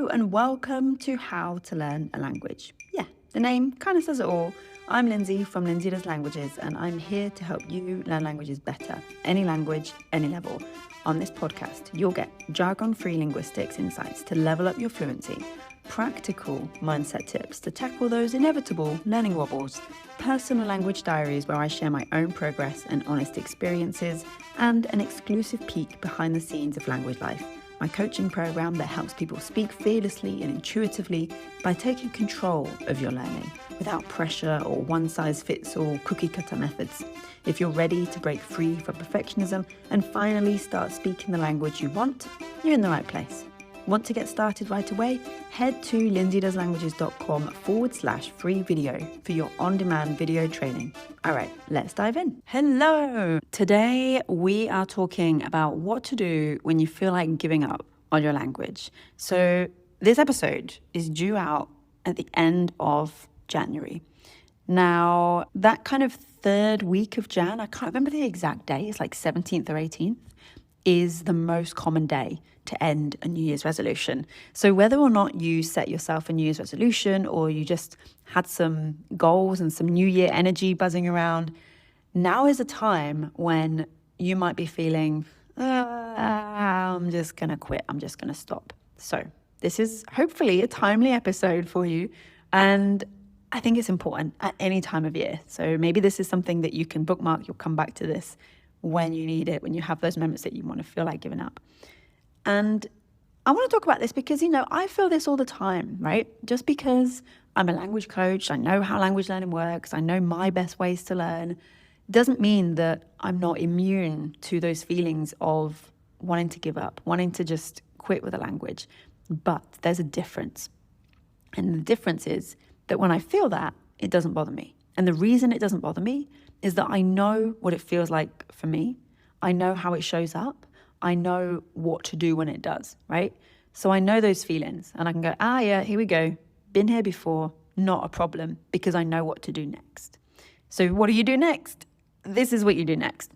Hello and welcome to How to Learn a Language. Yeah, the name kind of says it all. I'm Lindsay from Lindsay Does Languages, and I'm here to help you learn languages better, any language, any level. On this podcast, you'll get jargon-free linguistics insights to level up your fluency, practical mindset tips to tackle those inevitable learning wobbles, personal language diaries where I share my own progress and honest experiences, and an exclusive peek behind the scenes of language life. My coaching program that helps people speak fearlessly and intuitively by taking control of your learning without pressure or one-size-fits-all cookie-cutter methods. If you're ready to break free from perfectionism and finally start speaking the language you want, you're in the right place. Want to get started right away? Head to lindsaydoeslanguages.com/free video for your on-demand video training. All right, let's dive in. Hello. Today we are talking about what to do when you feel like giving up on your language. So this episode is due out at the end of January. Now, that kind of third week of Jan, I can't remember the exact day, it's like 17th or 18th, is the most common day to end a New Year's resolution. So whether or not you set yourself a New Year's resolution or you just had some goals and some New Year energy buzzing around, now is a time when you might be feeling, I'm just going to quit. I'm just going to stop. So this is hopefully a timely episode for you. And I think it's important at any time of year. So maybe this is something that you can bookmark. You'll come back to this when you need it, when you have those moments that you want to feel like giving up. And I want to talk about this because, I feel this all the time, right? Just because I'm a language coach, I know how language learning works, I know my best ways to learn, doesn't mean that I'm not immune to those feelings of wanting to give up, wanting to just quit with a language. But there's a difference. And the difference is that when I feel that, it doesn't bother me. And the reason it doesn't bother me is that I know what it feels like for me. I know how it shows up. I know what to do when it does, right? So I know those feelings and I can go, yeah, here we go. Been here before, not a problem, because I know what to do next. So what do you do next? This is what you do next.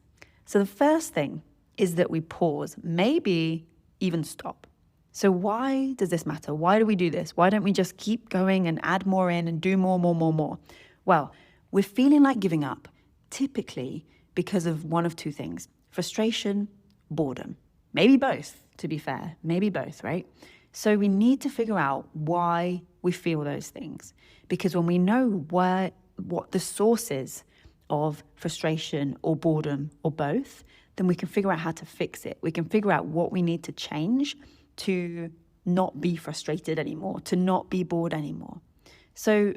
So the first thing is that we pause, maybe even stop. So why does this matter? Why do we do this? Why don't we just keep going and add more in and do more? Well, we're feeling like giving up, typically because of one of two things: frustration, boredom. Maybe both, to be fair, maybe both, right? So we need to figure out why we feel those things. Because when we know what the source is of frustration or boredom or both, then we can figure out how to fix it. We can figure out what we need to change to not be frustrated anymore, to not be bored anymore. So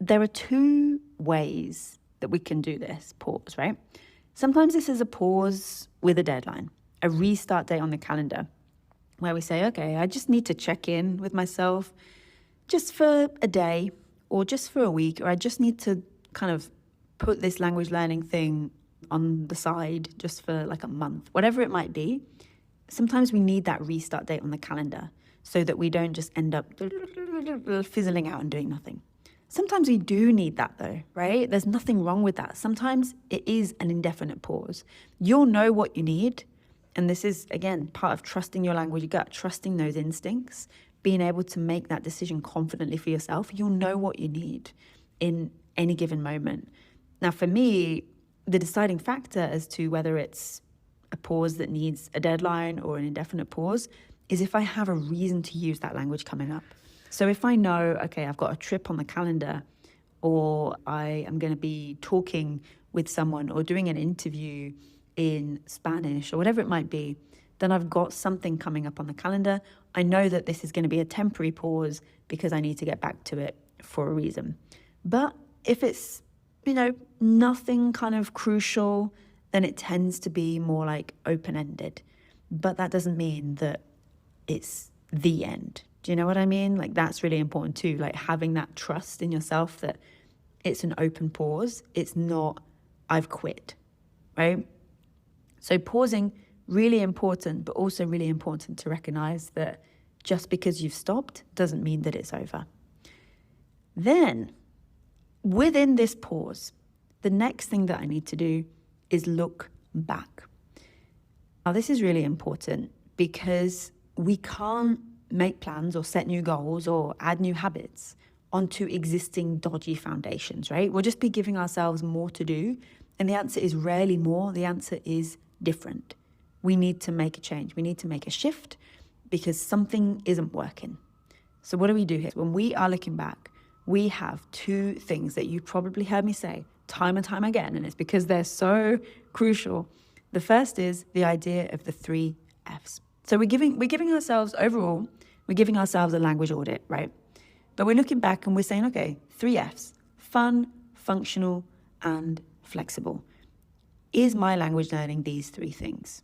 there are two ways that we can do this pause, right? Sometimes this is a pause with a deadline, a restart date on the calendar, where we say, okay, I just need to check in with myself just for a day or just for a week, or I just need to kind of put this language learning thing on the side just for like a month, whatever it might be. Sometimes we need that restart date on the calendar so that we don't just end up fizzling out and doing nothing. Sometimes we do need that though, right? There's nothing wrong with that. Sometimes it is an indefinite pause. You'll know what you need. And this is, again, part of trusting your language gut, trusting those instincts, being able to make that decision confidently for yourself. You'll know what you need in any given moment. Now, for me, the deciding factor as to whether it's a pause that needs a deadline or an indefinite pause is if I have a reason to use that language coming up. So if I know, okay, I've got a trip on the calendar, or I am going to be talking with someone or doing an interview in Spanish or whatever it might be, then I've got something coming up on the calendar. I know that this is going to be a temporary pause because I need to get back to it for a reason. But if it's, nothing kind of crucial, then it tends to be more like open-ended. But that doesn't mean that it's the end. Do you know what I mean? Like, that's really important too, like having that trust in yourself that it's an open pause. It's not, I've quit, right? So pausing, really important, but also really important to recognize that just because you've stopped doesn't mean that it's over. Then, within this pause, the next thing that I need to do is look back. Now, this is really important because we can't make plans or set new goals or add new habits onto existing dodgy foundations, right? We'll just be giving ourselves more to do. And the answer is rarely more. The answer is different. We need to make a change. We need to make a shift because something isn't working. So what do we do here? When we are looking back, we have two things that you probably heard me say time and time again, and it's because they're so crucial. The first is the idea of the 3 Fs. So we're giving ourselves overall, we're giving ourselves a language audit, right? But we're looking back and we're saying, okay, 3 Fs, fun, functional, and flexible. Is my language learning these 3 things?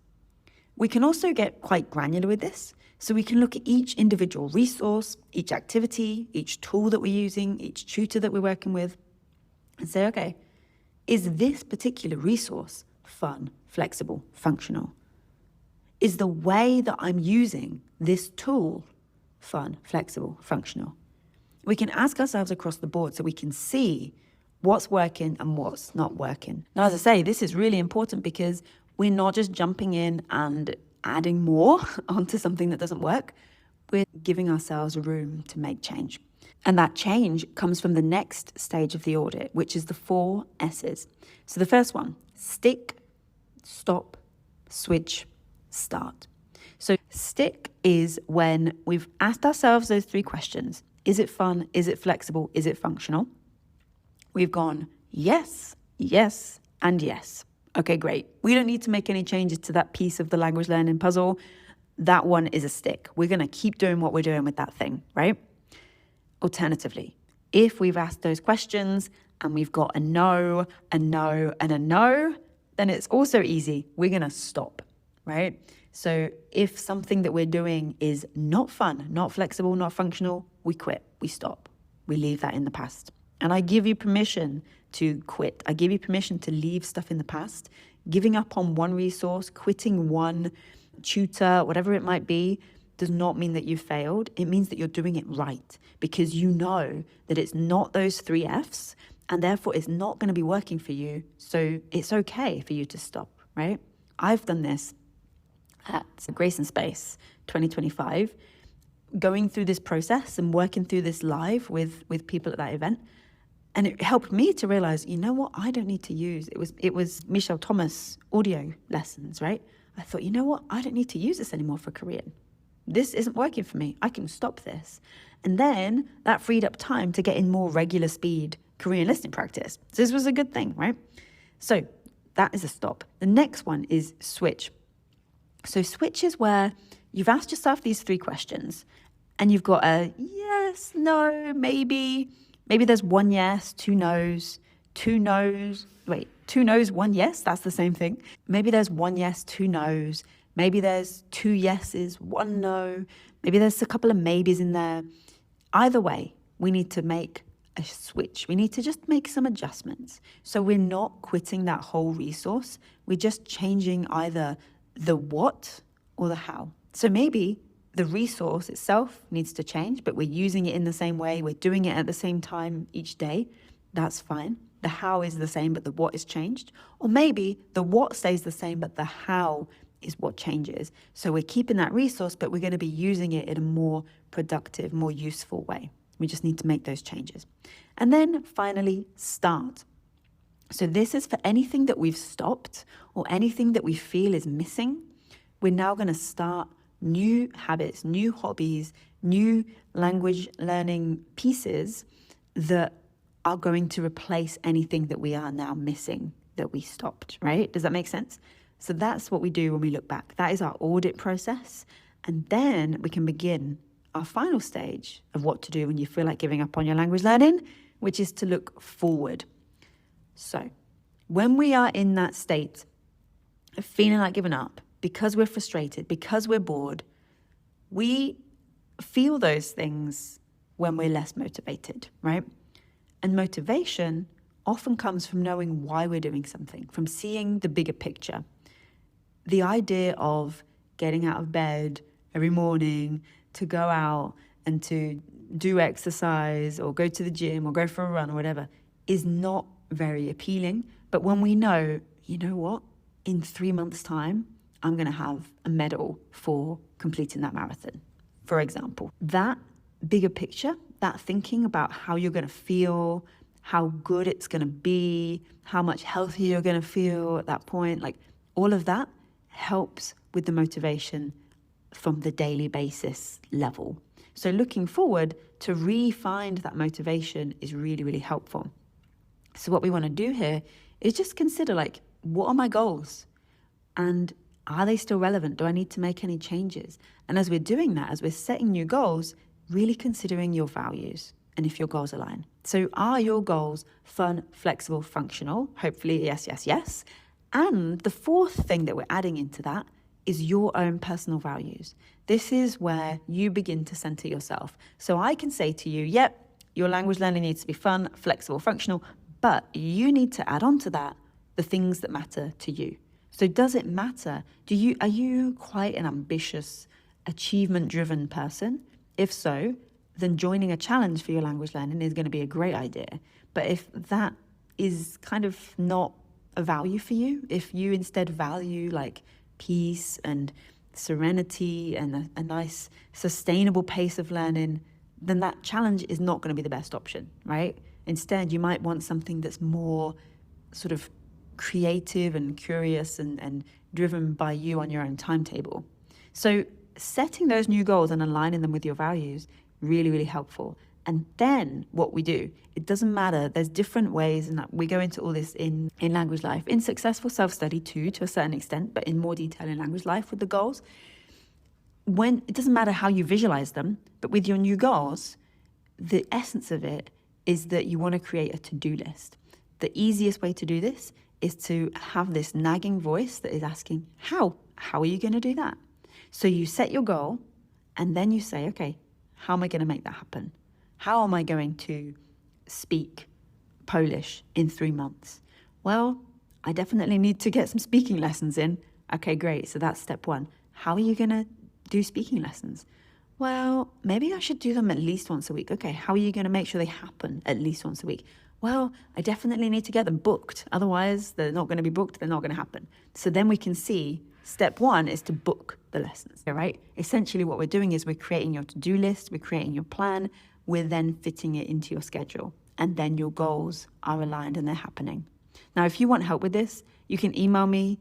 We can also get quite granular with this. So we can look at each individual resource, each activity, each tool that we're using, each tutor that we're working with, and say, okay, is this particular resource fun, flexible, functional? Is the way that I'm using this tool fun, flexible, functional? We can ask ourselves across the board so we can see what's working and what's not working. Now, as I say, this is really important because we're not just jumping in and adding more onto something that doesn't work. We're giving ourselves room to make change. And that change comes from the next stage of the audit, which is the 4 S's. So the first one, stick, stop, switch, start. So stick is when we've asked ourselves those 3 questions. Is it fun? Is it flexible? Is it functional? We've gone yes, yes, and yes. Okay, great. We don't need to make any changes to that piece of the language learning puzzle. That one is a stick. We're going to keep doing what we're doing with that thing, right? Alternatively, if we've asked those questions and we've got a no, a no, and a no, then it's also easy. We're going to stop, right? So if something that we're doing is not fun, not flexible, not functional, we quit, we stop, we leave that in the past. And I give you permission to quit. I give you permission to leave stuff in the past. Giving up on one resource, quitting one tutor, whatever it might be, does not mean that you failed. It means that you're doing it right because you know that it's not those 3 Fs and therefore it's not going to be working for you. So it's okay for you to stop, right? I've done this at Grace and Space 2025, going through this process and working through this live with people at that event. And it helped me to realize, you know what, I don't need to use, it was Michelle Thomas audio lessons, right? I thought, you know what, I don't need to use this anymore for Korean. This isn't working for me. I can stop this. And then that freed up time to get in more regular speed Korean listening practice. So this was a good thing, right? So that is a stop. The next one is switch. So switch is where you've asked yourself these 3 questions and you've got a yes, no, maybe. Maybe there's 1 yes, 2 no's, 2 no's. Wait, 2 no's, 1 yes, that's the same thing. Maybe there's 1 yes, 2 no's. Maybe there's 2 yeses, 1 no. Maybe there's a couple of maybes in there. Either way, we need to make a switch. We need to just make some adjustments. So we're not quitting that whole resource. We're just changing either the what or the how. So maybe the resource itself needs to change, but we're using it in the same way. We're doing it at the same time each day. That's fine. The how is the same, but the what is changed. Or maybe the what stays the same, but the how is what changes. So we're keeping that resource, but we're going to be using it in a more productive, more useful way. We just need to make those changes. And then finally, start. So this is for anything that we've stopped or anything that we feel is missing. We're now going to start new habits, new hobbies, new language learning pieces that are going to replace anything that we are now missing that we stopped, right? Does that make sense? So that's what we do when we look back. That is our audit process. And then we can begin our final stage of what to do when you feel like giving up on your language learning, which is to look forward. So when we are in that state of feeling like giving up, because we're frustrated, because we're bored, we feel those things when we're less motivated, right? And motivation often comes from knowing why we're doing something, from seeing the bigger picture. The idea of getting out of bed every morning to go out and to do exercise or go to the gym or go for a run or whatever is not very appealing. But when we know, you know what, in 3 months' time, I'm going to have a medal for completing that marathon. for example. That bigger picture, that thinking about how you're going to feel, how good it's going to be, how much healthier you're going to feel at that point, like all of that helps with the motivation from the daily basis level. So looking forward to re-find that motivation is really, really helpful. So what we want to do here is just consider, like, what are my goals? And are they still relevant? Do I need to make any changes? And as we're doing that, as we're setting new goals, really considering your values and if your goals align. So are your goals fun, flexible, functional? Hopefully, yes, yes, yes. And the fourth thing that we're adding into that is your own personal values. This is where you begin to center yourself. So I can say to you, yep, your language learning needs to be fun, flexible, functional, but you need to add on to that the things that matter to you. So does it matter? Are you quite an ambitious, achievement-driven person? If so, then joining a challenge for your language learning is going to be a great idea. But if that is kind of not a value for you, if you instead value like peace and serenity and a nice sustainable pace of learning, then that challenge is not going to be the best option, right? Instead, you might want something that's more sort of creative and curious and driven by you on your own timetable. So setting those new goals and aligning them with your values, really, really helpful. And then what we do, it doesn't matter. There's different ways, and we go into all this in Language Life, in Successful Self-Study too, to a certain extent, but in more detail in Language Life with the goals. When it doesn't matter how you visualize them, but with your new goals, the essence of it is that you want to create a to-do list. The easiest way to do this is to have this nagging voice that is asking, how are you going to do that? So you set your goal, and then you say, okay, how am I going to make that happen? How am I going to speak Polish in 3 months? Well, I definitely need to get some speaking lessons in. Okay, great. So that's step one. How are you going to do speaking lessons? Well, maybe I should do them at least once a week. Okay, how are you going to make sure they happen at least once a week? Well, I definitely need to get them booked. Otherwise, they're not going to be booked. They're not going to happen. So then we can see step one is to book the lessons, right? Essentially what we're doing is we're creating your to-do list, we're creating your plan, we're then fitting it into your schedule, and then your goals are aligned and they're happening. Now, if you want help with this, you can email me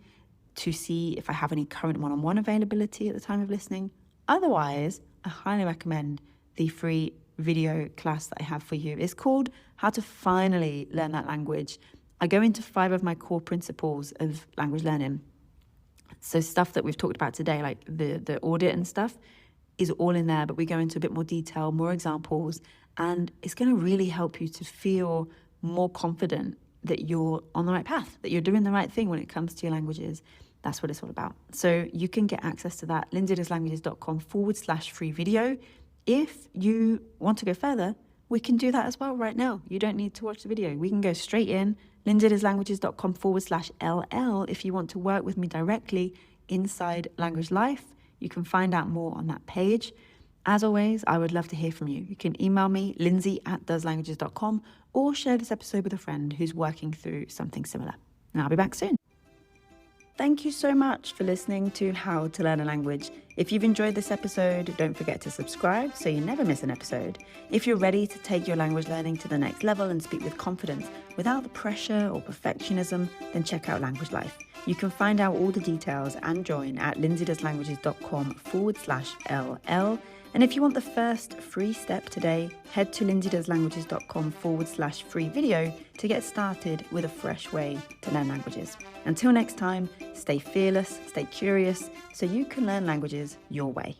to see if I have any current one-on-one availability at the time of listening. Otherwise, I highly recommend the free video class that I have for you. It's called How to Finally Learn That Language. I go into 5 of my core principles of language learning. So stuff that we've talked about today, like the audit and stuff, is all in there, but we go into a bit more detail, more examples, and it's going to really help you to feel more confident that you're on the right path, that you're doing the right thing when it comes to your languages. That's what it's all about. So you can get access to that, lindsaydoeslanguages.com/free video. If you want to go further, we can do that as well right now. You don't need to watch the video. We can go straight in, lindsaydoeslanguages.com/LL if you want to work with me directly inside Language Life. You can find out more on that page. As always, I would love to hear from you. You can email me, lindsay@doeslanguages.com, or share this episode with a friend who's working through something similar. And I'll be back soon. Thank you so much for listening to How to Learn a Language. If you've enjoyed this episode, don't forget to subscribe so you never miss an episode. If you're ready to take your language learning to the next level and speak with confidence without the pressure or perfectionism, then check out Language Life. You can find out all the details and join at lindsaydoeslanguages.com/LL. And if you want the first free step today, head to lindsaydoeslanguages.com/free video to get started with a fresh way to learn languages. Until next time, stay fearless, stay curious, so you can learn languages your way.